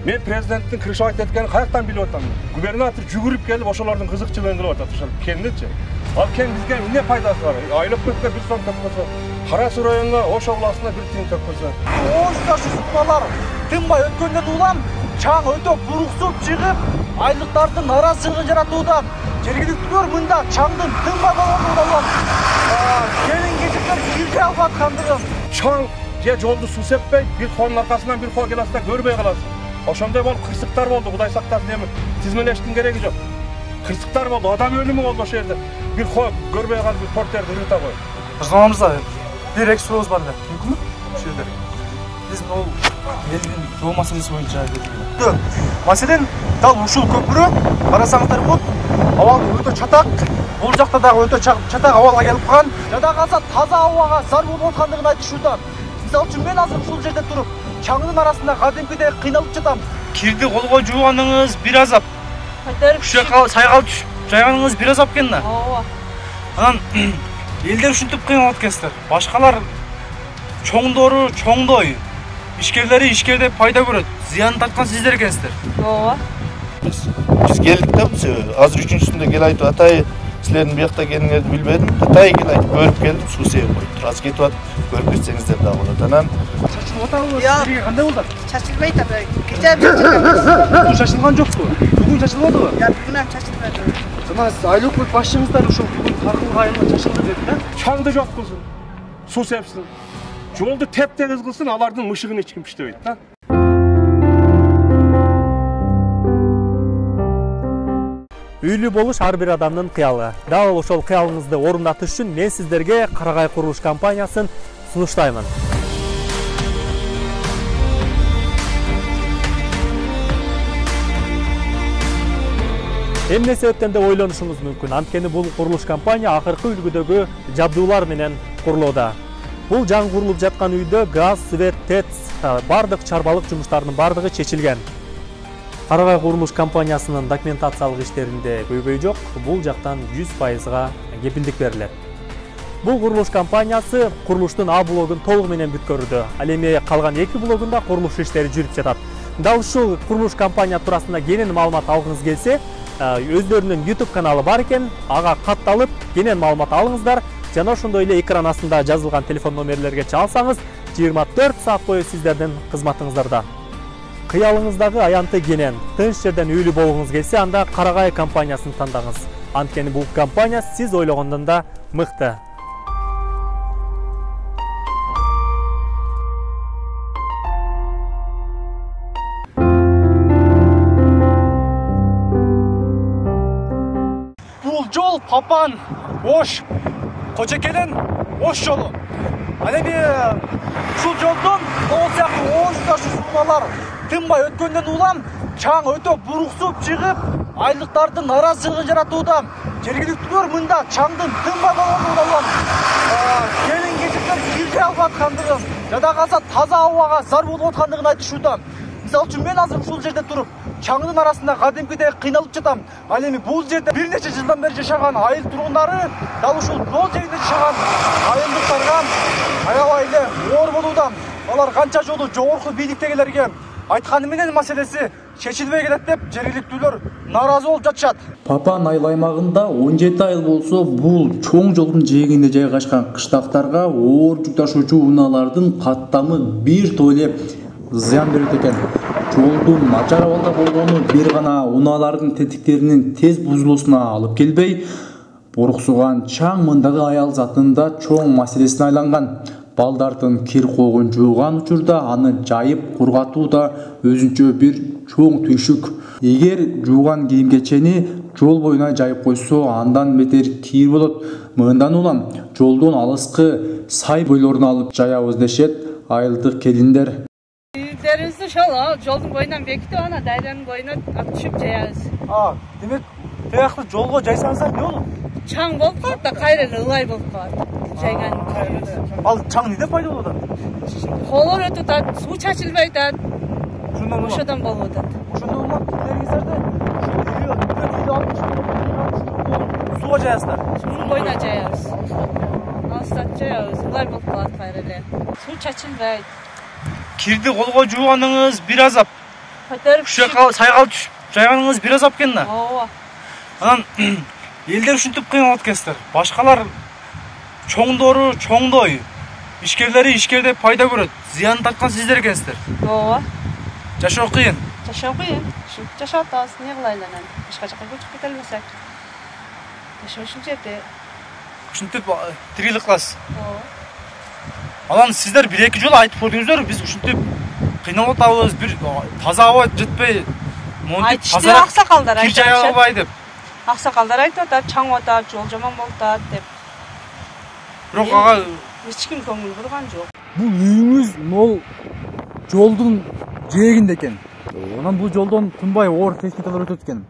Мен президенттің крышевать еткенін қаяқтан біліп отырмын. Губернатор жүгіріп келіп, ошолардың қызықшылығын қылып отыр. Кендечи. Ал кен бізге не пайдасы бар? Айлық көкке бір сом төкпесе, Қарасу районына, Ош обласына бір тиын төкпесе. Ошташы сутмалар тынбай өткөндөн улам, чаң өтө буруксуп чыгып, айлыктардын наразылыгын жаратууда. Жергиликтүүлөр мында чаңдын тынбай болгонун улам. Келин кечиктер кирже алып аткандыгын. Чаң же жолду суу сеппей, бир коонун аркасынан бир коо келасың да көрбөй каласың. Ошондой болуп кырсыктар болду, Кудай сактасын, эми тизмелештин кереги жок. Кырсыктар болду, адам өлүмү болду ошол жерде. Бир коо көрбөй калып бир портерди ырыта коюп. Мырзамамызда бир эки сурообуз бар эле. Мүмкүнбү? Ошол жерде. Биз могул элдин жол маселеси боюнча келдик. Маселен, дал ушул көпүрө карасаңыздар болот, абалы өтө чатак. Бул жакта дагы өтө чатак абалга келип калган. Жада калса таза абага зар болуп аткандыгын айтышууда. Мисалы үчүн мен азыр ушул жерде туруп, чаңдын арасында кадимкидей кыйналып жатам. Кирди колго жууганыңыз бир азап. Ушуга сайгал түшүп жайганыңыз бир азап экен да. Ооба. Анан элдер ушинтип кыйналат экенсиздер. Башкалар чоңдору чоңдой, ишкерлери ишкерде пайда көрөт. Зыян тарткан сиздер экенсиздер. Ооба. Биз келдик да, азыр үчүнчүсүндө кел айтып атай, силердин биякта экениңерди билбедим. Атай кел айтып көрүп келдим, суу себип коюптур. Азыр кетип атып, көрүп кетсеңиздер дагы болот. Анан чачылып атабы? Сизге кандай болду? Чачылбайт атабы. Кечээ чачылган. Чачылган жокпу? Бүгүн чачылбадыбы? Бүгүн ham чачылбады. Жана айлык өкмөт башчыңыздар ушул бүгүн таркылга айылга чачылды деди да? Чаңды жоккузун, суу сепсин, жолду теп-тегиз кылсын, алардын мышыгын эч ким иштебейт да. Үйлүү болуш ар бир адамдын кыялы. Дал ошол кыялыңызды орундатыш үчүн мен сиздерге Карагай курулуш компаниясын сунуштаймын. Эмне себептен деп ойлонушуңуз мүмкүн. Анткени бул курулуш компания акыркы үлгүдөгү жабдуулар менен курулууда. Бул жаңы курулуп жаткан үйдө газ, свет, ТЭЦ, бардык чарбалык жумуштарынын бардыгы чечилген. Карагай курулуш компаниясынын документациялык иштеринде көйгөй жок, бул жактан 100%га кепилдик берилет. Бул курулуш компаниясы курулуштун А блогун толугу менен бүткөрүүдө. Ал эми калган 2 блогунда курулуш иштери жүрүп жатат. Дал ушул курулуш компания туурасында кенен маалымат алгыңыз келсе, өздөрүнүн YouTube каналы бар экен, ага катталып, кенен маалымат алыңыздар. Жана ошондой эле экран астында жазылган телефон номерлерге чалсаңыз, 24 саат бою сиздердин кызматыңыздарда. Кыялыңыздагы аянты кенен, тынч жерден үйлүү болгуңуз келсе, анда Карагай компаниясын тандаңыз. Анткени бул компания сиз ойлогондон да мыкты. Бул жол Папан, Ош, Кочекелен, Ош жолу. Ал эми ушул жолдон могул сыяктуу Ошташы сутмалар тынбай өткөндөн улам, чаң өтө буруксуп чыгып, айлыктардын наразылыгын жаратууда. Жергиликтүүлөр мында чаңдын тынбай болгонун улам. Келин кечиктер кирже алып аткандыгын, жада калса таза абага зар болуп аткандыгын айтышууда. Мисалы үчүн мен азыр ушул жерде туруп, чаңдын арасында кадимкидей кыйналып жатам. Ал эми бул жерде бир нече жылдан бери жашаган айыл тургундары дал ушул жол жайында жашаган айылдыктарга аябай эле оор болууда. Алар канча жолу жогорку бийликтегилерге айтканы менен маселеси чечилбей келет деп жергиликтүүлөр нааразы болуп жатышат. Папан айыл аймагында 17 айыл болсо, бул чоң жолдун жээгинде жайгашкан кыштактарга оор жүк ташуучу унаалардын каттамы бир топ эле зыян берет экен. Жолдун начар абалда болгону бир гана унаалардын тетиктеринин тез бузулуусуна алып келбей, буруксуган чаң мындагы аял затында чоң маселесине айланган. Балдардын кир когун жууган учурда аны жайып кургатуу да өзүнчө бир чоң түйшүк. Эгер жууган кийим-кечени жол боюна жайып койсо, андан бетер кир болот. Мындан улам жолдон алыскы сай бойлоруна алып жаябыз дешет айылдык келиндер. Кийимдерибизди ошол жолдун боюнан бекитип, ана дайранын боюна алып түшүп жаябыз. Демек, тиякты жолго жайсаңыздар эмне болот? Чаң болуп калат да, кайра эле ылай болуп калат. Жайган. Ал чаң эмне пайда болуп атат? Колор өтүп атат, суу чачылбай атат. Ошодон болуп атат. Ошондо болмак килдериңиздерди сууга жаасыздар. Суунун боюна жаябыз. Алыстап жаябыз, ылай болуп калат кайра эле. Суу чачылбайт. Кирди колго жууганыңыз бир азап. Көтөрүп Ушул жака сайгал түшүп жайганыңыз бир аз алып экен да. Ооба. Анан элдер ушинтип кыйналат экенсиздер. Башкалар чоңдору чоңдой, ишкерлери ишкерде пайда көрөт. Зыянын тарткан сиздер экенсиздер. Ооба. Жашоо кыйын. Жашоо кыйын. Ушинтип жашап атабыз, эмне кылайлы анан? Башка жака көчүп кете албасак. Жашоо ушул жерде. Ушинтип тирилик кыласыз. Ооба. Анан сиздер бир-эки жолу айтып көрдүңүздөр, биз ушинтип кыйналып атабыз, бир таза аба жетпей, Айтышты аксакалдар кир жай албай деп. Аксакалдар айтып атат, чаң атат, жол жаман болуп атат деп. Бирок ага Эч ким көңүл бурган жок. Бул үйүңүз могул жолдун жээгинде экен. Анан бул жолдон тынбай оор техникалар өтөт экен.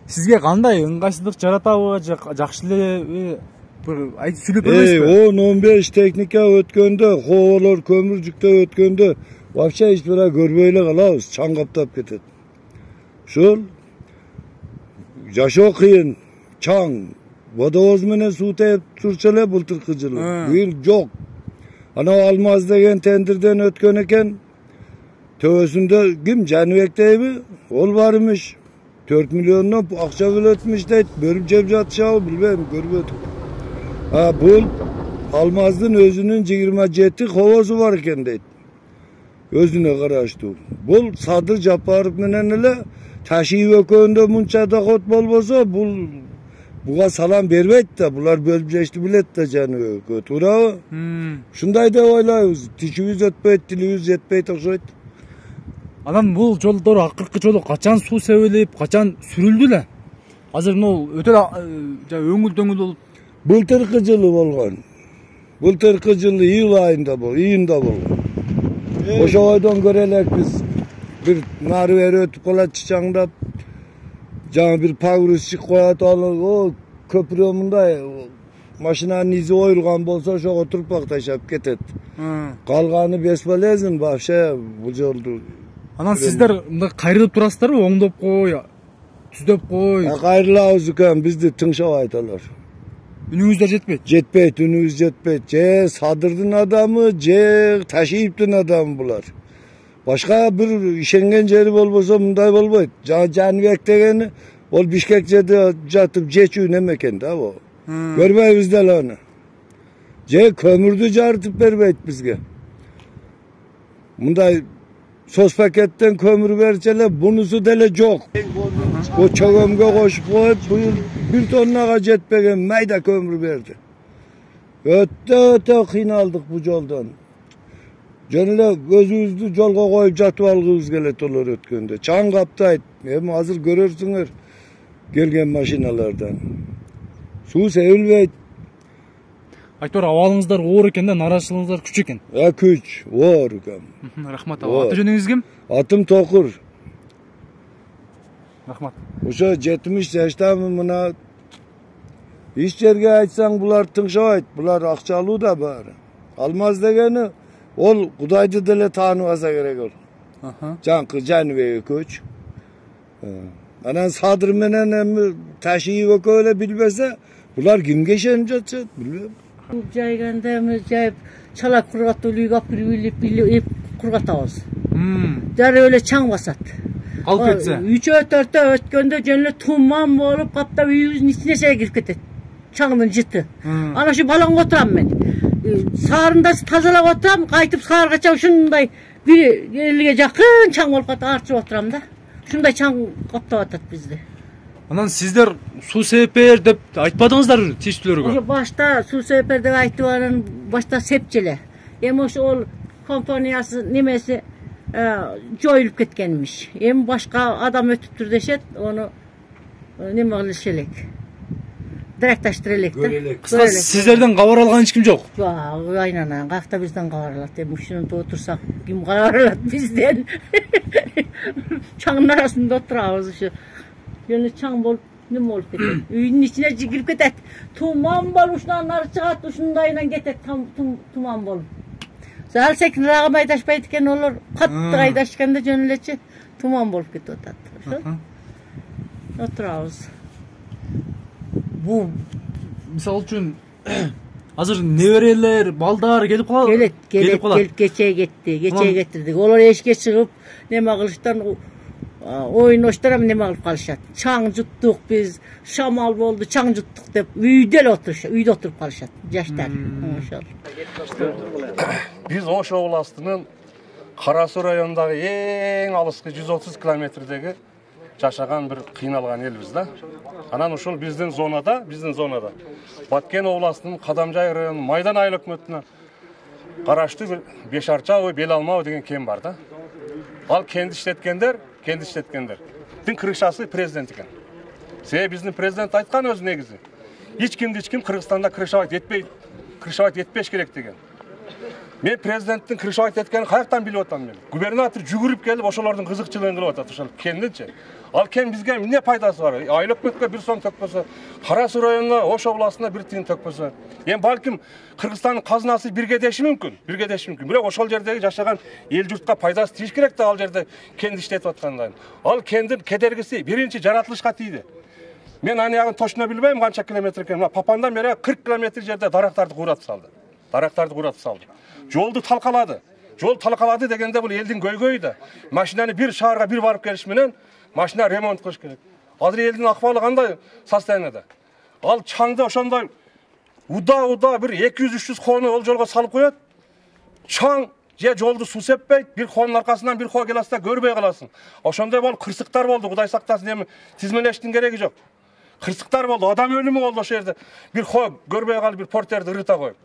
Сизге кандай ыңгайсыздык жаратабы, жакшы эле бир айтып сүйлөп бересизби? 10-15 техника өткөндө, ховолор көмүр жүктөп өткөндө вообще эч бир көрбөй эле калабыз, чаң каптап кетет. Ушул жашоо кыйын, чаң, водовоз менен суу тееп турчу эле былтыркы жылы. Бир жок. Анау Алмаз деген тендерден өткөн экен. Төбөсүндө ким Жаныбек дейби? Ол бар имиш. 4 миллиондон акча бөлөтмүш дейт. Бөлүп жеп жатышабы билбейм, көрбөдүк. Бул Алмаздын өзүнүн 27 ховозу бар экен дейт. Өзүнө караштуу. Бул Садыр Жапаров менен эле Ташиев экөөндө мынча доход болбосо, буга салам бербейт да, булар бөлүп жешти билет да Жаныбек экөө, туурабы? Ушундай деп ойлойбуз. Тишибиз өтпөйт, тилибиз жетпейт окшойт. Анан бул жолдор акыркы жолу качан суу себилип, качан сүрүлдү эле? Азыр мына өтө өңүл-дөңүл болуп. Былтыркы жылы болгон. Былтыркы жылы июнда болгон. Ошойдон көрө элекпиз. Бир нары бери өтүп калат чаңдап. Жаңа бир погрузчик коет алып, көпүрө мындай машинанын изи оюлган болсо ошого турпак ташап кетет. Калганы бесполезен вообще бул жолду. Анан сиздер мындай кайрылып турасыздарбы? Оңдоп кой, түздөп кой. Кайрылабыз экен, бизди тыңшабайт алар. Үнүңүздөр жетпейт. Жетпейт, үнүбүз жетпейт. Же Садырдын адамы, же Ташиевдин адамы булар. Башка бир ишенген жери болбосо мындай болбойт. Жаныбек дегени ол Бишкек жерде жатып жечүү неме экен да бу. Көрбөйбүз деле аны. Же көмүрдү жарытып бербейт бизге. Мындай сос пакеттен көмүр берче эле бунусу деле жок. О чөгөмгө кошуп коюп, быйыл 1 тоннага жетпеген майда көмүр берди. Өтө кыйналдык бу жолдон. Жөн эле өзүбүздү жолго коюп жатып алгыбыз келет олар өткөндө. Чаң каптайт. Эми азыр көрөрсүңөр келген машиналардан. Суу себилбейт. Айтор абалыңыздар оор экен да, нараачылыгыңыздар күч экен. Күч, оор экен. Рахмат. Аты жөнүңүз ким? Атым Токур. Рахмат. Ошо 70 жаштамын мына. Иш жерге айтсаң булар тыңшабайт. Булар акчалуу да баары. Алмаз дегени ол Кудайды деле тааныбаса керек ол. Жаңкы Жаныбек экөөчү. Анан Садыр менен эми Ташиев экөө эле билбесе, булар кимге ишенип жатышат, билбейм. Жайганда эми жайып чалап кургатып үйгө алып кирип кургатабыз. Дары эле чаң басат. Калып кетсе. 3-4 өткөндө жөн эле туман болуп каптап үйүбүздүн ичине чейин кирип кетет. Чаңдын жыты. Ana şu balonga oturam ben. Sağırında тазалап oturam, kaytıp sağırgaça ушундай bir elге жақын чаң болуп калат, арчып oturam da. Ушундай чаң каптап атат бизди. Анан сиздер суу себеп бер деп айтпадыңыздарбы тийиштүүлөргө? Ошо башта суу себеп бер деп айтып анан башта сепчеле. Эми ошо ол компаниясы немеси жоюлуп кеткенмиш. Эми башка адам өтүптүр дешет, ону неме кылыш элек. Директаштыр элек да. Кыска сиздерден кабар алган эч ким жок. Жок, айнанан какта бизден кабар алат. Эми ушунда отурсак ким кабар алат бизден? Чаңдын арасында отурабыз ушу. Жөн чаң болуп неме болуп кетет. Үйдүн ичине кирип кетет. Туман болуп ушундан ары чыгат, ушундайынан кетет туман болуп. Ал секин рагым айдашпайт экен, олар катты айдашканда жөн элечи туман болуп кетип атат. Ошо. Отурабыз. Бу мисалы үчүн азыр неберелер, балдар келип калат. Келип кечээ кетти, кечээ кетирдик. Олар эшикке чыгып, неме кылыштан oyun oştaram neme kılıp kalışat. Çaң juttuk biz, şamal boldu, çaң juttuk dep uyda oturuşat, uyda oturup kalışat. Yaşlar. Biz Oş oblastının Karasu rayonundagı eң alыскы 130 kilometrdegi жашаган bir кыйналган элбиz да. Анан ушул биздин зонада Баткен областынын Кадамжай районунун Майдан айыл өкмөтүнө караштуу bir Бешарча Бел Алмау деген кен бар да. Ал кенди иштеткендер дин кыргызчасы президент экен. Себеби биздин президент айткан өзү негизи. Эч ким Кыргызстанда крышабайт этпеш керек деген. Мен президенттин крышабайт эткенин каяктан билип атам мен? Губернатор жүгүрүп келип ошолордун кызыкчылыгын кылып атат ошол кендичи. Ал кен бизге эмне пайдасы бар? Айыл өкмөткө 1 сом төкпөсө, Кара-Суу районуна, Ош областына 1 тиын төкпөсө, балким Кыргызстандын казынасы бирге деши мүмкүн. Бирок ошол жердеги жашаган эл журтка пайдасы тийиш керек да ал жерде кен иштетип аткандан. Ал кендин кедергиси биринчи жаратылышка тийди. Мен аягын точно билбейм канча километр экен. Папандан бери 40 километр жерде дарактарды куратып салды. Жолду талкалады дегенде бул элдин көйгөйү да. Машинаны бир шаарга бир барып келиш менен машина ремонт кылыш керек. Азыр элдин акыбалы кандай состояниеде? Ал чаңды ошондой уда бир 200-300 коону ол жолго салып коет. Чаң же жолду суу сеппейт, бир коонун аркасынан бир коо келаста көрбөй каласың. Ошондой болуп кырсыктар болду, Кудай сактасын, эми тизмелештин кереги жок. Кырсыктар болду, адам өлүмү болду ошол жерде. Бир коо көрбөй калып, бир портерди ырыта коюп.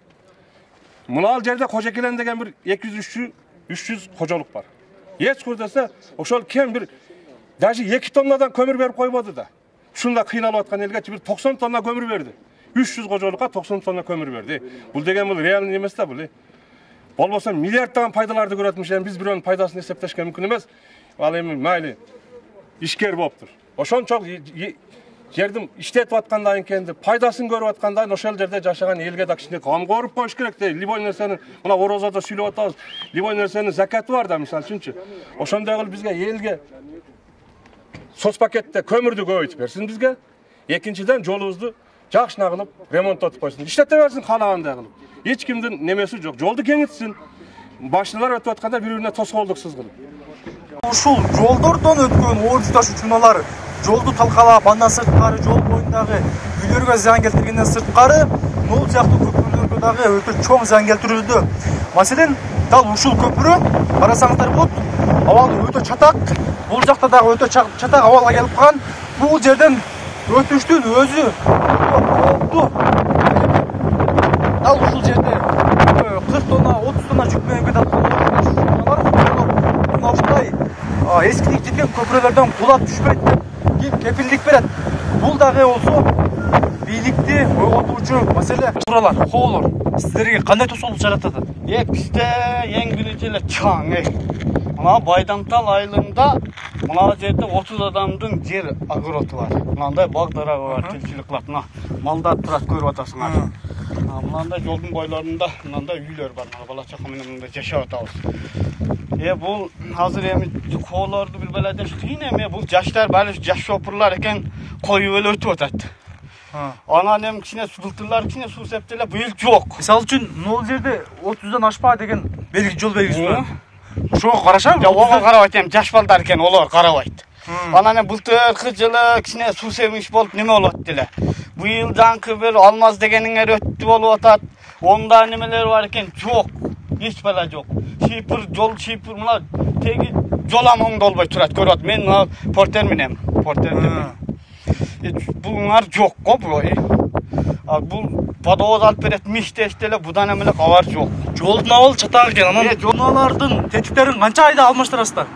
Мына ал жерде Кожекелен деген бир 200-300 кожолук бар. Эч кур десе, ошол кен бир даже 2 тоннадан көмүр берип койбоду да. Ушунда кыйналып аткан элге бир 90 тонна көмүр берди. 300 кожолукка 90 тонна көмүр берди. Бул деген бул реалный эмес да бул. Болбосо миллиарддаган пайдаларды көрөтмүш, биз бирөөнүн пайдасын эсептешке мүмкүн эмес. Ал эми майли ишкер болуптур. Ошончо жердин иштетип аткандан кийин пайдасын көрүп аткандан ошол жерде жашаган элге да кичине камгоруп коюш керек да. Любой нерсенин мына орозодо сүйлөп атабыз. Любой нерсенин закаты бар да, мисалы үчүнчү. Ошондой кылып бизге элге соцпакетте көмүрдү көбөйтүп берсин бизге. Экинчиден жолубузду жакшына кылып ремонттотуп койсун. Иштете берсин каалагандай кылып. Эч кимдин немеси жок. Жолду кеңитсин. Машиналар өтүп атканда бири-бирине тоскоолдуксуз кылып. Ушул жолдордон өткөн оор ташуучулар жолду талкалап, андан сырткары жол боюндагы үйлөргө зыян келтиргенден сырткары, бул сыяктуу көпүрлөргө дагы өтө чоң зыян келтирүүдө. Маселен, дал ушул көпүрө карасаңыздар болот, абалы өтө чатак. Бул жакта дагы өтө чатак абалга келип калган. Бул жерден өтүштүн өзү болду. Дал ушул жерде 40 тонна, 30 тонна жүк менен кетип аткан ушундай эскилик жеткен көпүрөлөрдөн кулап түшпөйт деп ким кепилдик берет. Бул дагы болсо бийликти ойготуучу маселе. Тууралар, хоолор сиздерге кандай тосолук жаратат? Бизде эң биринчи эле чаң. Мына Байдамтал айылында мына жерде 30 адамдын жер огороду бар. Мындай баг дарагы бар, тилчилик кылат. Мына малдар турат, көрүп атасыңар. Мындай жолдун бойлорунда мындай үйлөр бар. Мына бала чака менен мындай жашап атабыз. Бул азыр эми коолорду билбеледеш кыйын эми, бул жаштар баары жаш шопурлар экен, коюп эле өтүп атат. Анан эми кичине былтырлар кичине суу септи эле, быйыл жок. Мисалы үчүн, могул жерде 30дан ашпа деген белги жол белгиси бар. Ошого карашабы? Жок, ого карабайт эми, жаш балдар экен, олар карабайт. Анан эми былтыркы жылы кичине суу себиш болуп неме болот деле. Быйыл жаңкы бир алмаз дегениңер өттү болуп атат. Онда немелер бар экен, жок. Эч бала жок. Жол шипыр мына теги жол амоң болбой турат, көрүп атам. Мен мына портермин. Булар жок го бул. Бул водовоз алып берет, миштешти эле, будан эмеле кабар жок. Жолдун абалы чатак экен. Анан жолдун тетиктерин канча айда алмаштырасыздар?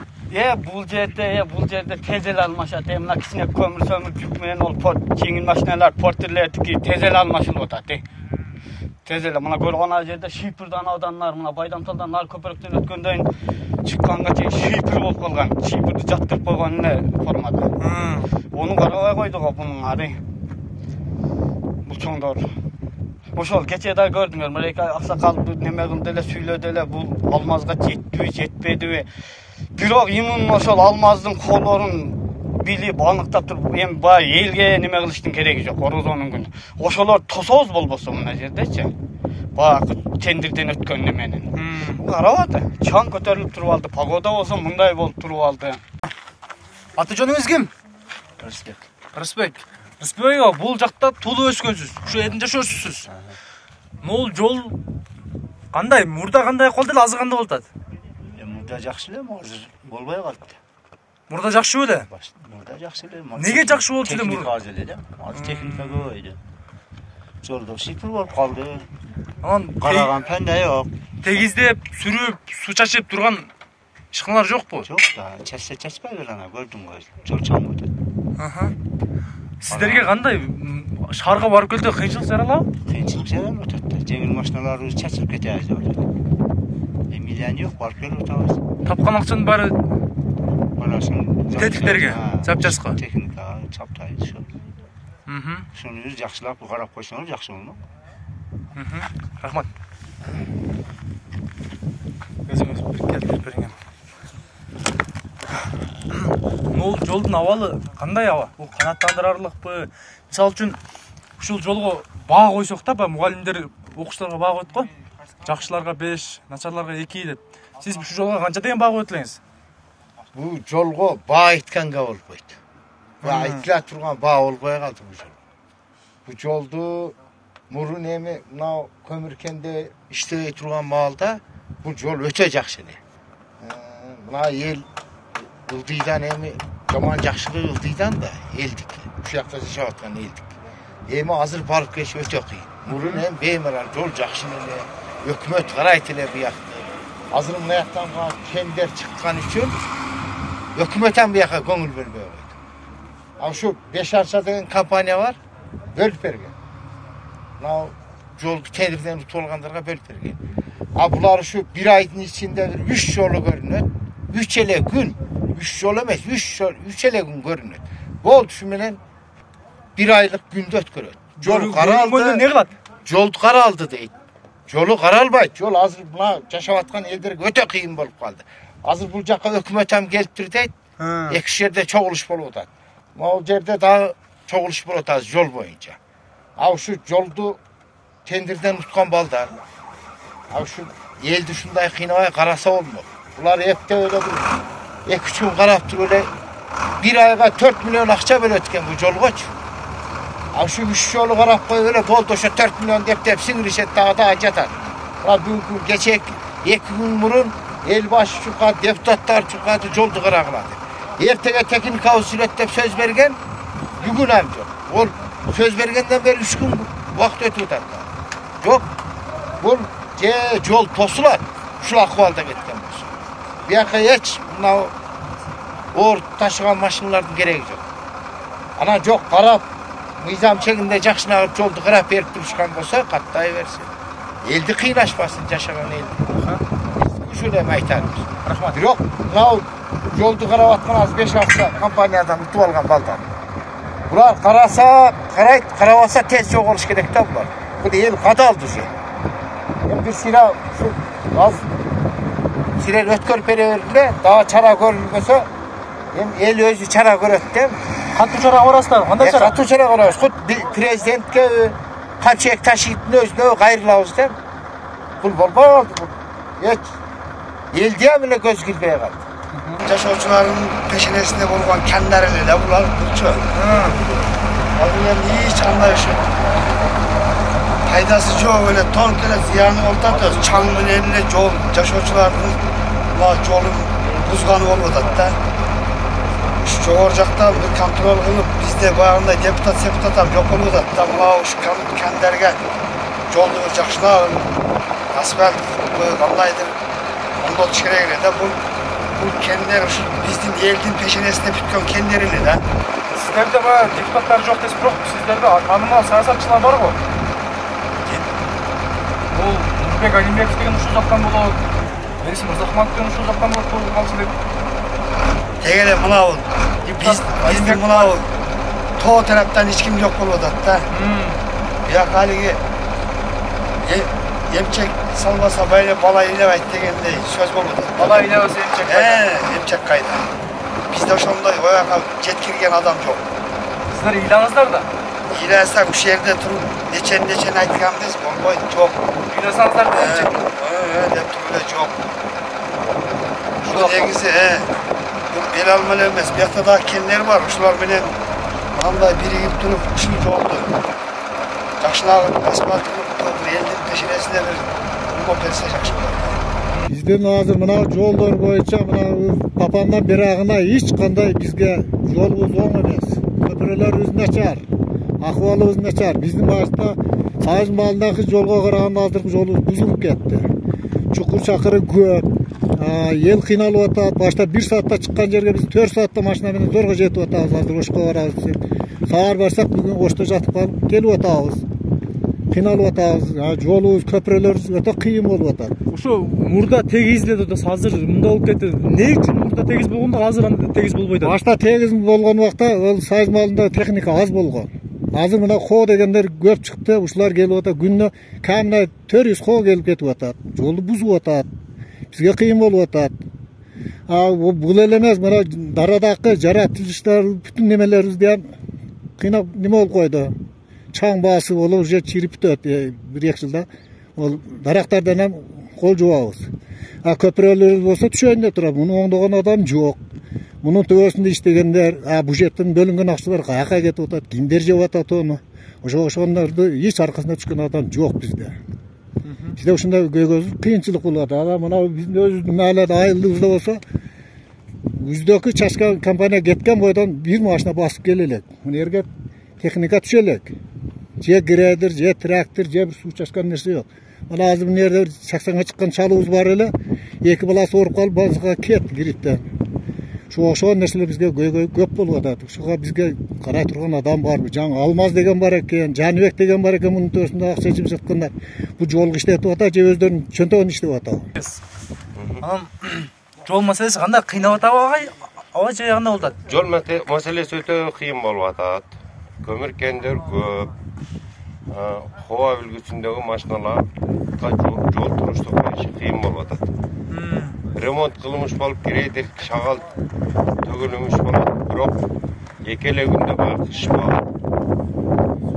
Бул жерде тез эле алмашат. Мына кичине көмүр жүк менен ол жеңил машиналар, портерлердики тез эле алмашылып атат. Тез эле мына көргөн жерде шипырдан адамдар мына Байдамталдан нар көпүрөктөн өткөндөн чыкканга чейин шипыр болуп калган. Шипырды жаттырып койгон эле формада. Ону карабай койдук бунун ары. Бул чоңдор. Ошол кече да көрдүңөр, мына аксакал неме кылды эле, сүйлөдү эле, бул алмазга жеттиби, жетпедиби. Бирок имин ошол алмаздын коолорун билип аныктап туруп, эми бай элге неме кылыштын кереги жок, орозонун күнү. Ошолор тособуз болбосо мына жердечи. Баягы тендирден өткөн неменин. Карабаты, чаң көтөрүлүп туруп алды. Погода болсо мындай болуп туруп алды. Аты-жөнүңүз ким? Рысбек. Рысбек. Рысбек аға, бұл жақта тулы өскөнсүз. Ушу един жашоосуз. Могул жол кандай? Мурда кандай колду эле, азыр кандай болуп атат? Мурда жакшы эле, азыр болбой калды. Мурда жакшы беле? Мурда жакшы эле. Неге жакшы болчу эле мурда? Техника аз эле да. Азыр техника көбөйдү. Жолдо шипир болуп калды. Анан Караган пенде жок. тегиздеп, сүрүп, суу чачып турган ишканалар жокпу? Жок да, чачса чачпай бер ана көрдүң го. Жол чаңып өтөт. Сиздерге кандай шаарга барып келде кыйынчылык жаралабы? Кыйынчылык жаралып өтөт да. Жеңил машиналарыбыз чачылып кетет деп атат. Милион жок, барып келип атабыз. Тапкан акчанын баары Барасың. тетиктерге, запчастка. Техникага чаптайбыз ошо. Шуну жакшылап карап койсоңуз жакшы болмок. Рахмат. Өзүңүз бир келтирип бериңер. Бул жолдун абалы кандай аба? Бул канаттандырарлыкпы? Мисалы үчүн ушул жолго баа койсок да, мугалимдер окуучуларга баа коет го. Жакшыларга 5, начарларга 2 деп. Сиз ушул жолго канча деген баа коет элеңиз? Бул жолго баа айтканга болбойт. Баа айтыла турган баа болбой калды бул жол. Бул жолду мурун эми мына көмүркенде иштебей турган маалда бул жол өтө жакшы эле. Мына эл ылдыйдан эми жаман жакшылык ылдыйдан да элдик. Ушул жакта жашап аткан элдик. Эми азыр барып келиш өтө кыйын. Мурун эми беймарал жол жакшы эле. Өкмөт карайт эле буякты. Азыр мына жактан тендер чыккан үчүн өкмөт ham буяка көңүл бербей койду. А ушу 5 арча деген компания бар, бөлүп берген. Мына жолду тендерден утуп алгандарга бөлүп берген. А булар ушу 1 айдын ичинде 3 жолу көрүнөт. 3 эле күн, 3 жол эмес, 3 эле күн көрүнөт. Болду ушу менен 1 айлык күндө өткөрөт. Жол каралды. Не кылат? Жолду каралды дейт. Жолу каралбайт. Жол азыр мына жашап аткан элдерге өтө кыйын болуп калды. Азыр бул жакка өкмөт ham келиптир дейт. Эки жерде чогулуш болуп атат. Могул жерде дагы чогулуш болуп атат жол боюнча. А ушу жолду тендерден уткан балдар. А ушу элди ушундай кыйнабай караса болмок. Булар эптеп эле 2-3 күн карап туруп эле 1 айга 4 миллион акча бөлөт экен бул жолгочу. А ушу 3 жолу карап коюп эле болду ошо 4 миллион деп сиңиришет дагы да жатат. Мына бүгүнкү кечээ 2 күн мурун эл башы чукат, депутаттар чукат, жолду карагылады. Эртеге техникабыз сүрөт деп сөз берген, бүгүн ham жок. Ол сөз бергенден бери 3 күн убакыт өтүп атат. Жок. Бул жол тосулат. Ушул акыбалда кеткен болсо. Буяка эч мына оор ташыган машиналардын кереги жок. Анан жок карап, мыйзам чегинде жакшынагып жолду карап берип турушкан болсо, каттай берсин. Элди кыйнашпасын жашаган элди. Ушул эми айтарбыз. Рахмат. Бирок мына жолду карап аткан аз 5 акча компаниядан утуп алган балдар. Булар караса, карайт, карабаса тез чогулуш керек да булар. Бул эл кадалды уже. Эми бир сыйра ушу аз сирер өткөрүп бере бериле, дагы чара көрүлбөсө, эми эл өзү чара көрөт деп. Катуу чара барасыздар? Кандай чара? Катуу чара көрөбүз. Хут президентке камчек ташыйдын өзүнө кайрылабыз деп. Бул болбой калды. Эч элди ham эле көз кирбей калды. Жашоочулардын пешенесинде болгон кандар эле да булар булчу. Азыр эми эч кандай ушу пайдасы жок эле толук эле зыяны болуп атат. Чаң менен эле жол жашоочулардын мына жолун бузганы болуп атат да. Жогору жакта бир контроль кылып, бизде баягындай депутат ham жок болуп атат да. Мына ушу кандерге жолду жакшылап, асфальт кандайдыр оңдотуш керек эле да. Бул кендер ушу биздин элдин пешенесинде бүткөн кендер эле да. Сиздерде баягы депутаттар жок дейсиз, бирок сиздерде таанымал саясатчылар бар го. Бул Нурбек Алимбеков деген ушул жактан болот. Берсим Мырзахманов деген ушул жактан болот, бул калчы деп. Тег эле мына биздин мына тоо тараптан эч ким жок болуп атат да. Бияк алиги эмчек салбаса байле бала ыйлабайт дегендей сөз болуп атат. Бала ыйлабаса эмчек кайда? Эмчек кайда. Бизде ошондой ояка жеткирген адам жок. Сиздер ыйлаңыздар да. Ыйласак ушул жерде туруп нечени айтканбыз болбойт, жок. Ыйласаңыздар да эмчек. Деп туруп эле жок. Ушул негизи бул gel almalı emas. Bu yakta da kendileri var. Uşular menen vallahi birigip durup uşu joldu. Жақшылағын, асфальт қылып, елдің көшіресіне бір ұлғып берсе жақшы болады. Бізден азыр мына жолдар бойынша мына папандан берағына ешқандай бізге жолымыз оң емес. Көпірлер өзі начар, ахуалы өзі начар. Біздің башта Сайыз малындағы жолға қарағанда азырғы жолы бұзылып кетті. Чұқыр шақыры көп. Ел қиналып атады. Башта 1 саатта шыққан жерге біз 4 саатта машинамен зорға жетіп атабыз. Азыр Ошқа барабыз деп. Сағар барсақ бүгін Ошта жатып қалып келіп атабыз. Қиналып атабыз. Жолыбыз, көпірлеріміз өте қиын болып атады. Ошо мурда тегиз эле да азыр мында болуп кетти. Эмне үчүн мурда тегиз болгондо азыр анда тегиз болбой атат? Башта тегиз болгон убакта ол Сайыз малында техника аз болгон. Азыр мына хо дегендер көп чыкты. Ушулар келип атат. Күнүнө камна 400 хо келип кетип атат. Жолду бузуп атат. Бизге кыйын болуп атат. Бул эле эмес, мына дарадагы жаратылыштар бүтүн немелерибизди кыйнап неме болуп койду. Чаң басып, ол уже чирип өтөт 1-2 жылда. Ол дарактардан кол жуабыз. Көпүрөлөр болсо түшөнүндө турат. Муну оңдогон адам жок. Мунун төбөсүндө иштегендер, бюджеттен бөлүнгөн акчалар каяка кетип атат, кимдер жеп атат ону. Ошондорду эч аркасына түшкөн адам жок бизде. Бизде ушундай көйгөй кыйынчылык болот. Мына биздин өзүбүздүн маалада айылыбызда болсо, үздөгү чачка компания кеткен бойдон бир машина басып келе элек. Мына жерге техника түшө элек. Же грейдер, же трактор, же бир суу чачкан нерсе жок. Мына азыр мына жерде 80га чыккан чалуубуз бар эле. 2 баласы ооруп калып, базга кет гриптен. Ошол нерселер бизге көйгөй көп болуп атат. Ушуга бизге карай турган адам барбы? Жаңы Алмаз деген бар экен, Жаныбек деген бар экен, мунун төсүндө акча жеп жаткандар. Бу жолго иштетип атат, же өздөрүнүн чөнтөгүн иштеп атат. Анан жол маселеси кандай кыйнап атабы агай? Ага же кандай болуп атат? Жол маселеси өтө кыйын болуп атат. Көмүр кендер көп. Хова үлгүсүндөгү машиналарга жол туруштук кыйын болуп атат. Ремонт кылмыш болуп грейдер шагал төгүлүмүш болот, бирок эки эле күндө кыш болот.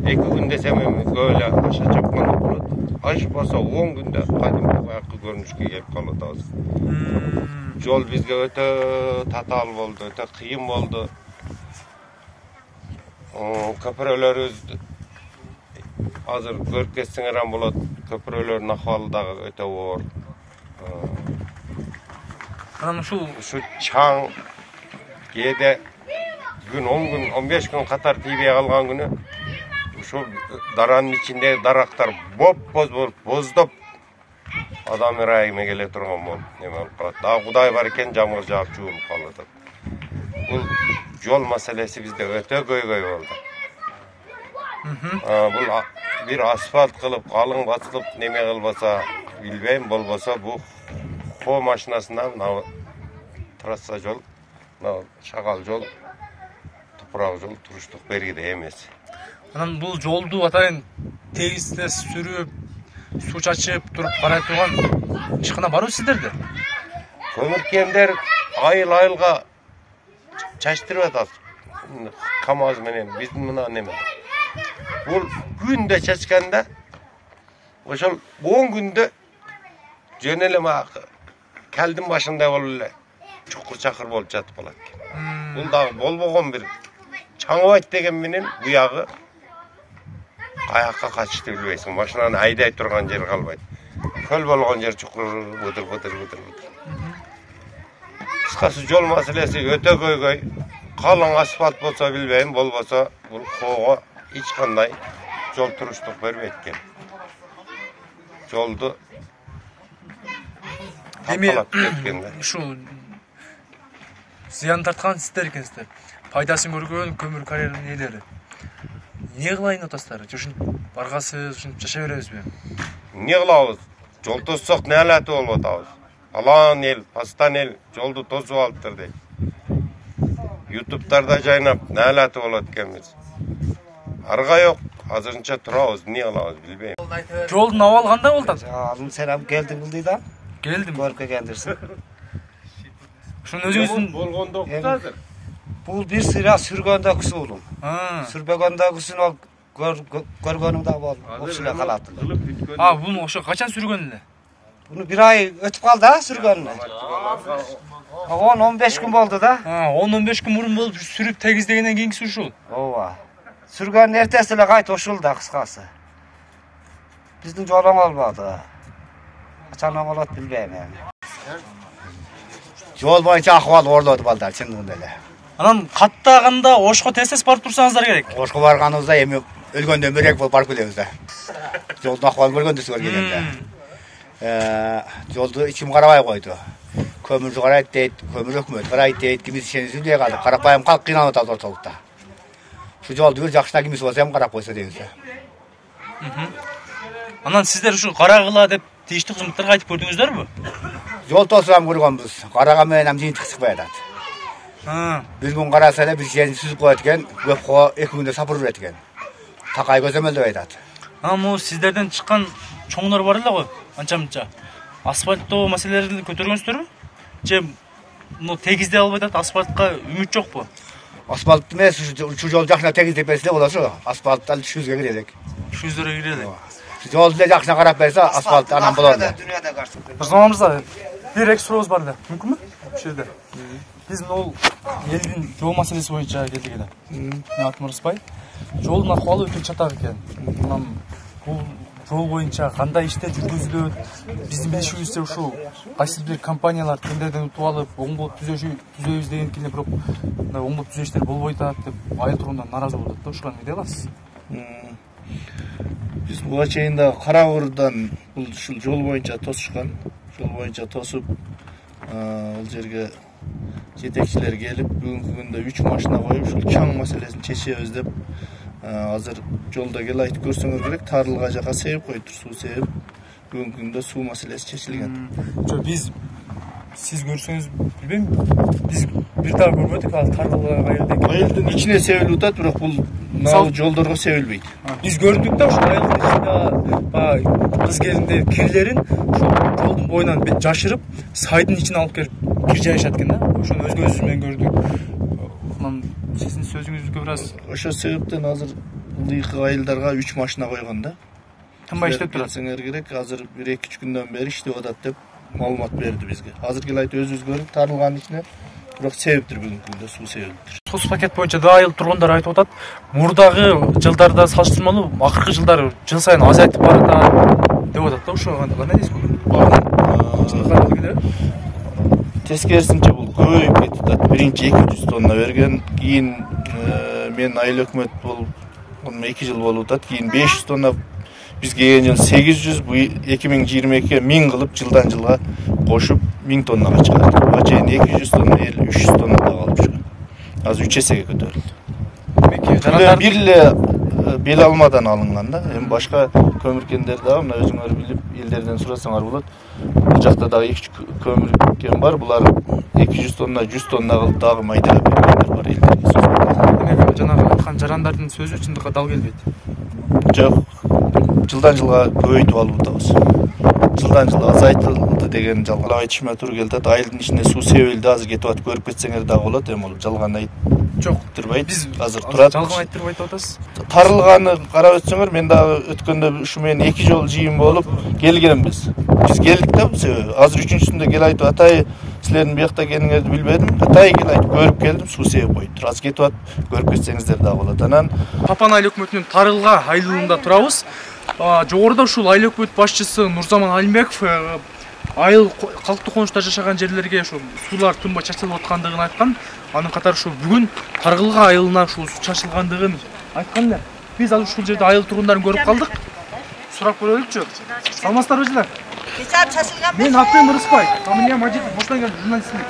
2 күн десем көп эле аша чапканда болот. Аш болсо 10 күндө кадимки баягы көрүнүшкө келип калып атабыз. Жол бизге өтө татаал болду, өтө кыйын болду. Көпүрөлөрүбүз азыр көрүп кетсеңер болот. Көпүрөлөрдүн акыбалы дагы өтө оор. Анан ушу чаң кээде күн 10 күн 15 күн катар тийбей калган күнү ушу даранын ичиндеги дарактар боз болуп боздоп адам ырайыма келе турган болуп неме болуп калат. Дагы Кудай бар экен, жамгыр жаап жуулуп калып атат. Бул жол маселеси бизде өтө көйгөй болду. Бул бир асфальт кылып, калың басылып неме кылбаса, билбейм, болбосо бу Хо машинасынан трасса жол, шагал жол, топурак жол туруштук бергиде эмес. Анан бул жолду атайын тегизде сүрүп, суу чачып туруп карай турган ишкана барбы сиздерде? Көмүр кемдер айыл-айылга чачтырып атат. КамАЗ менен биздин мына неме. Бул күндө чачканда ошол 10 күндө жөн эле келдин башында болуп эле чукур чакыр болуп жатып калат экен. Бул дагы болбогон бир чаңыбайт деген менен буягы каякка качышты билбейсиң. Машинаны айдай турган жер калбайт. Көл болгон жер чукур бутыр. Кыскасы жол маселеси өтө көйгөй. Калың асфальт болсо билбейм, болбосо бул Хого эч кандай жол туруштук бербейт экен. Жолду ушу зыян тарткан сиздер экенсиздер. Пайдасын көргөн көмүр карьеринин ээлери. Эмне кылайын атасыздар? Ушинтип баргасыз, ушинтип жашай беребизби? Эмне кылабыз? Жол тоссок наалаты болуп атабыз. Алан эл, пастан эл жолду тосуп алыптыр дейт. Ютубтарда жайнап наалаты болот экенбиз. Арга жок, азырынча турабыз, эмне кылабыз билбейм. Жолдун абалы кандай болуп атат? Алым сенам келдиң кылдыйда? Келдим. Көрүп келгендирсиң. Ушун өзүңүздүн болгондо азыр. Бул бир сыра сүргөндөгүсү улум. Сүрбөгөндөгүсүн ал көргөнүңдө бол. Ушулай калат. Буну ошо качан сүргөн эле? Буну 1 ай өтүп калды, сүргөнүнө. 10-15 gün oldu da. 10-15 gün burun bolup sürüp tegizlegенден кийинкиси ушул. Ооба. Sürgөнün ertesi эле кайта ушул да кыскасы. Биздин жол оңолбоду. Качан оңолот билбейм эми. Жол боюнча акыбал орлоду балдар чындыгында эле. Анан каттаганда Ошко тез барып турсаңыздар керек. Ошко барганыбызда эми өлгөндөн бирек болуп барып келебиз да. Жолдун акыбалын көргөндөсү келгенде. Жолду ичим карабай койду. Көмүрдү карайт дейт, көмүр өкмөт карайт дейт, кимиз ишени сүйлөй калды. Карапайым калк кыйналып атат ортолукта. Şu жолду бир жакшына кимиз болсо эми карап койсо дейбиз. Анан сиздер ушу карагыла деп тийиштүү кызматтарга айтып көрдүңүздөрбү? Жол тосуп көргөнбүз. Карага менен ам жыйынтык чыкпай атат. Бир күн караса эле бир жерин сүзүп коет экен, көп коо 2 күндө сапырып берет экен. Такай көзөмөлдөп айтат. Могу сиздерден чыккан чоңдор бар эле го, анча-мынча. Асфальттоо маселелерин көтөргөнсүздөрбү? Же тегиздей албай атат, асфальтка үмүт жокпу? Асфальт эмес, ушу жол жакшына тегиздеп берсе болосу, асфальттан түшүбүзгө кирелик. Түшүбүзгө кирелик. Жолду эле жакшына карап берсе, асфальт анан болот. Мырзаман мырза, бир эки сурообуз бар эле. Мүмкүнбү? Бул жерде. Биз могул элдин жол маселеси боюнча келдик эле. Мен атым Рыспай. Жолдун акыбалы өтө чатак экен. Анан бул жол боюнча кандай иштер жүргүзүлөт? Биздин билишибизче ушул кайсы бир компаниялар тендерден утуп алып, оңдоп түзөбүз дегенкине, бирок мындай оңдоп түзөштөр болбой атат деп айыл тургундар нааразы болуп атат да. Ушуга эмне дей аласыз? Биз буга чейин да Карабурдан бул ушул жол боюнча тосушкан. Жол боюнча тосуп, ал жерге жетекчилер келип, бүгүнкү күндө 3 машина коюп, ушул чаң маселесин чечебиз деп азыр жолдо кел айтып көрсөңөр керек, тарылга жака себип коюптур, суу себип. Бүгүнкү күндө суу маселеси чечилген. Биз сиз көрсөңүз билбейм, биз бир дагы көрбөдүк, ал тарылга айылдын ичине себилип атат, бирок бул мына жолдорго себилбейт. Биз көрдүк да, ошол айылдын ичинде кыз келиндер кирлерин ошол жолдун боюнан жашырып, сайдын ичине алып келип кир жайышат экен да. Ошону өз көзүбүз менен көрдүк. Анан сиздин сөзүңүзгө бир аз ошол себептен азыр ылдыйкы айылдарга 3 машина койгон да. Тынбай иштеп турат. Сеңер керек, азыр 1-2 күндөн бери иштеп атат деп маалымат берди бизге. Азыр кел айтып өзүбүз көрүп тарылганын ичине, бирок себиптир бүгүнкү күндө суу себиптир. Соц пакет боюнча да айыл тургундар айтып атат. Мурдагы жылдарда салыштырмалуу акыркы жылдары жыл сайын азайтып баратат деп атат да. Ошого кандай дейсиз? Тескерисинче бул көбөйүп кетип атат. Биринчи 200 тонна берген, кийин мен айыл өкмөт болуп 2 жыл болуп атат. Кийин 500 тонна, биз келген жыл 800, бу 2022 1000 кылып жылдан жылга кошуп 1000 тоннага чыгат. Буга чейин 200 тонна, 300 тонна да калып жүргөн. Азыр 3 эсеге көтөрүлдү. Бир эле бел алмадан алынган да. Эми башка көмүр кендер дагы, мына өзүңөр билип, элдерден сурасаңар болот. Бул жакта дагы 2 көмүр кен бар. Булар 200 тонна, 100 тонна кылып дагы майдалап бергендер бар элдерге. Демек, жанагы айткан жарандардын сөзү чындыкка дал келбейт. Жок. Жылдан жылга көбөйтүп алып атабыз. Жылдан жылга азайтылды деген жалган айтышма туура келет. Айылдын ичине суу себилди, азыр кетип атып көрүп кетсеңер дагы болот. Эми ол жалган айттырбайт. Биз азыр турат. Жалган айттырбайт деп атасыз. Тарылганы карап өтсөңөр, мен дагы өткөндө ушу менен 2 жол жыйын болуп келгенбиз. Биз келдик да, азыр 3-сүндө кел айтып атай силердин биякта экениңерди билбедим. Атай кел айтып көрүп келдим, суу себип коюптур. Азыр кетип атып көрүп кетсеңиздер дагы болот. Анан Папан айыл өкмөтүнүн Тарылга айылында турабыз. Жогоруда ушул айыл өкмөт башчысы Нурзаман Алимбеков айыл калктуу конушта жашаган жерлерге ушул суулар тынбай чачылып аткандыгын айткан. Анын катары ушул бүгүн Таргылга айылына ушул суу чачылгандыгын айткан эле. Биз азыр ушул жерде айыл тургундарын көрүп калдык. Сурап көрөлүкчү. Саламатсыздарбы жылдар? Мен атым Рыспай, фамилия Мажитов, Бошкон журналистмин.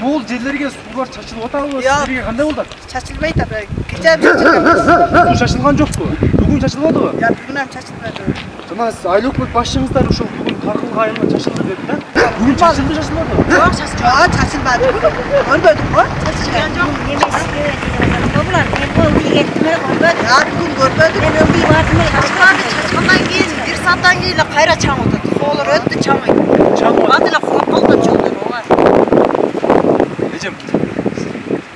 Бул жерлерге суулар чачылып атабы? Силерге кандай болду? Чачылбайт апа. Кече чачылган. Суу чачылган жокпу? Бүгүн чачылбадыбы? Жок, бүгүн ham чачылбады. Жана айыл өкмөт башчыңыздар ушул бүгүн Таргылга айылына чачылды деди да? Бүгүн чачылды, чачылбадыбы? Жок, чачылбады. Көрбөдүк го? Чачылган жок. Булар мен кол кеттим эле көрбөдүк. Бүгүн көрбөдүк. Мен өңгүй бардым эле. Чачылгандан кийин 1 сааттан кийин эле кайра чаң өтөт. Соолор өттү, чамый. Чамый эле калды жолдор ооба. Эжем.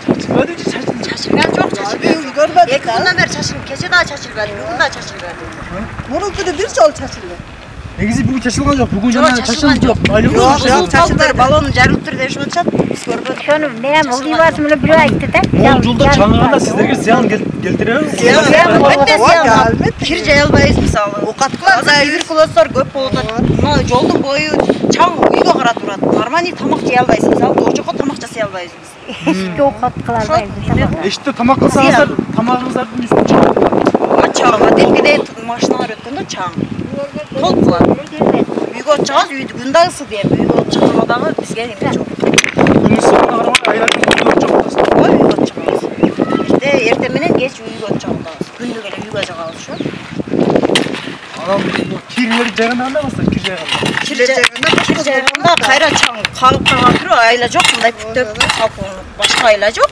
Чачылбады же чачылды? Чачылган жок, чачылбады. Көрбөдүк. 2 күндөн бери чачылып, кече дагы чачылбады, бүгүн дагы чачылбады. Мурун күнү 1 жол чачылды. Негизи бүгүн чачылган жок. Бүгүн Жок, жана чачылган жок. Жок, чачылды. Баллонун жарылып тур дешип атышат. Биз көрбөдүк. Ошону мен убийбасым эле бирөө айтты да. Могул жолдо чаңгыганда сиздерге зыян келтиребиби? Өтө зыян. Кир жай албайбыз мисалы. Окаткылар, туберкулездар көп болуп атат. Мына жолдун бою чаң үйгө карап турат. Нормальный тамак жей албайсыз. Мисалы, ол жака тамак жасай албайбыз биз. Эшикке окат кыла албайбыз. Эшикте тамак кылсаңыздар, тамагыңыздардын үстүн чаңгы. Чаңга делгидей машиналар өткөндө чаң. Толуп калат. Үйгө чыгабыз, үйдү күн да ыссы деп. Үйгө чыгканда дагы бизге эме жок. Күн ысыгына карабай айлардын үйгө чыгабыз. Ой, үйгө чыгабыз. Эрте менен кеч үйгө чыгабыз. Күндүк эле үйгө чыгабыз ошо. Анан кирлер жайганда кандай кыласыздар? Кир жайганда кайра чаң кагып калган түрү айла жок, мындай бүктөп салпын башка айла жок.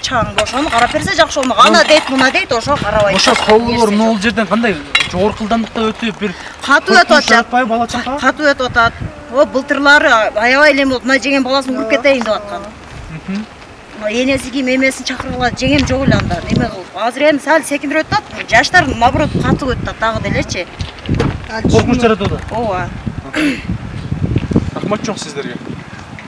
Чаң ошону карап берсе жакшы болмок. Ана дейт, мына дейт, ошо карабайт. Ошо колдор могул жерден кандай жогорку ылдамдыкта өтүп бир катуу өтүп атат. Бала чакка? Катуу өтүп атат. О, былтырлары аябай эле болуп, мына жеңем баласын уруп кетейин деп аткан. Энеси ким эмесин чакыргыла, жеңем жок эле анда. Неме кылып. Азыр эми сал секиндирип атат. Жаштар наоборот катуу өтүп атат дагы делечи. Коркунуч жаратып атат. Ооба. Рахмат чоң сиздерге.